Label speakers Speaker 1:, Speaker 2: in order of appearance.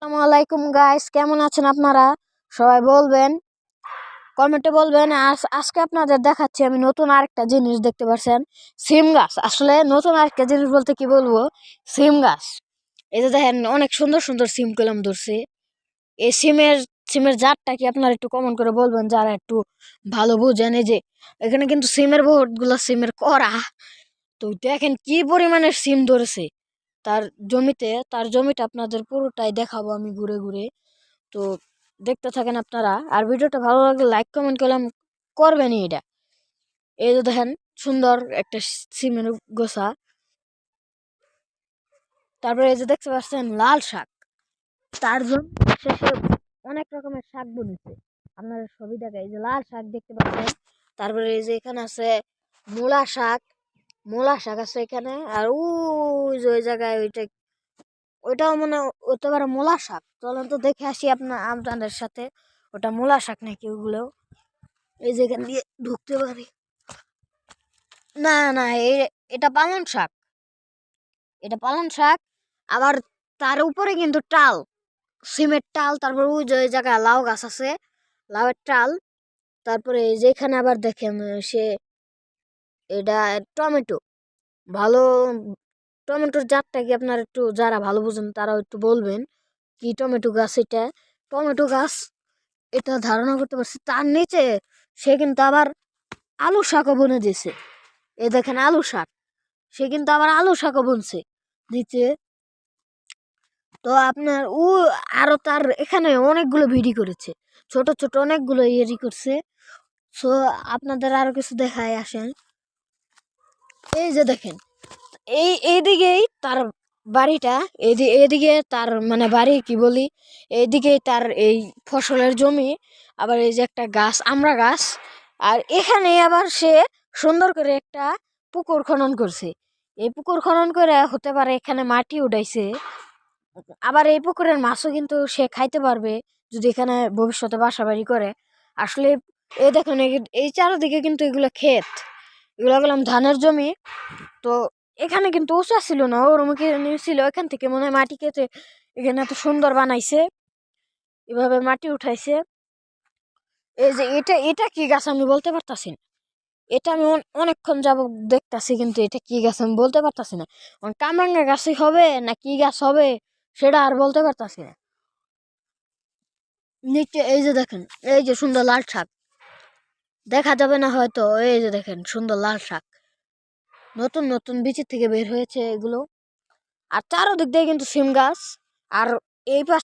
Speaker 1: আসসালামু আলাইকুম গাইস, কেমন আছেন আপনারা? সবাই বলবেন, কমেন্টে বলবেন। আজকে আপনাদের দেখাচ্ছি আমি নতুন আরেকটা জিনিস। দেখতে পাচ্ছেন সিম গাছ। আসলে নতুন আরেকটা জিনিস বলতে কি বলবো, সিম গাছ। এই যে দেখেন অনেক সুন্দর সুন্দর সিম কলম ধরছে। এই সিমের জাতটা কি আপনারা একটু কমেন্ট করে বলবেন, যারা একটু ভালো বুঝেন। এই যে এখানে কিন্তু সিমের বহুতগুলো সিমের করা। তো দেখেন কি পরিমাণের সিম ধরেছে তার জমিটা আপনাদের পুরোটাই দেখাবো আমি ঘুরে ঘুরে। তো দেখতে থাকেন আপনারা, আর ভিডিওটা ভালো লাগলে লাইক কমেন্ট করবেনই এটা। এই যে দেখেন সুন্দর একটা সিমের গোছা। তারপরে এই যে দেখতে পাচ্ছেন লাল শাক। তার জন্য শেষে অনেক রকমের শাক বনেছে, আপনারা সবই দেখে। এই যে লাল শাক দেখতে পাচ্ছেন। তারপরে এই যে এখানে আছে মূলা শাক আছে এখানে। আর ওই যে ওই জায়গায় ওইটাও মনে হতে পারে মূলা শাক। চলেন তো দেখে আসি আপনাদের সাথে ওটা মূলা শাক নাকি ওগুলো। এই যে এখান দিয়ে ঢুকতে পারি না? না, এটা পালং শাক। এটা পালং শাক। আবার তার উপরে কিন্তু টাল, সিমের টাল। তারপর ওই যে জায়গায় লাউ গাছ আছে, লাউয়ের টাল। তারপরে এই যে এখানে আবার দেখেন সে এটা টমেটো। ভালো টমেটোর জাতটা কি আপনার একটু, যারা ভালো বুঝেন তারাও একটু বলবেন কি টমেটো গাছ এটা। টমেটো গাছ এটা ধারণা করতে পারছি। তার নিচে সে কিন্তু আবার আলু শাকও বুনে দিয়েছে। এ দেখেন আলু শাক, সে কিন্তু আবার আলু শাকও বুনছে নিচে। তো আপনার আরো তার এখানে অনেকগুলো ভিডি করেছে, ছোট ছোট অনেকগুলো ইয়েরি করছে। সো আপনাদের আরো কিছু দেখায় আসেন। এই যে দেখেন এইদিকেই তার বাড়িটা, এইদিকে তার মানে বাড়ি কি বলি, এইদিকেই তার এই ফসলের জমি। আবার এই যে একটা গাছ, আমড়া গাছ। আর এখানে আবার সে সুন্দর করে একটা পুকুর খনন করছে। এই পুকুর খনন করে হতে পারে এখানে মাটি উঠাইছে। আবার এই পুকুরের মাছও কিন্তু সে খাইতে পারবে যদি এখানে ভবিষ্যতে বাসা বাড়ি করে। আসলে এই দেখুন এই চারদিকে কিন্তু এগুলো ক্ষেত, এগুলো গেলাম ধানের জমি। তো এখানে কিন্তু উঁচা ছিল না, ওরমুখে ছিল। এখান থেকে মনে হয় মাটি কেটে এখানে এত সুন্দর বানাইছে, এভাবে মাটি উঠাইছে। এই যে এটা এটা কি গাছ আমি বলতে পারতাছি না। এটা আমি অনেকক্ষণ যাব দেখতাছি, কিন্তু এটা কি গাছ আমি বলতে পারতাছি না। কামরাঙ্গা গাছই হবে না কি গাছ হবে সেটা আর বলতে পারতাছি না। নিচে এই যে দেখেন, এই যে সুন্দর লাল শাক, দেখা যাবে না হয়তো। এই যে দেখেন সুন্দর লাল শাক, নতুন নতুন বীজের থেকে বের হয়েছে এগুলো। আর চারোদিক দিয়ে কিন্তু সিম গাছ। আর এই পাশ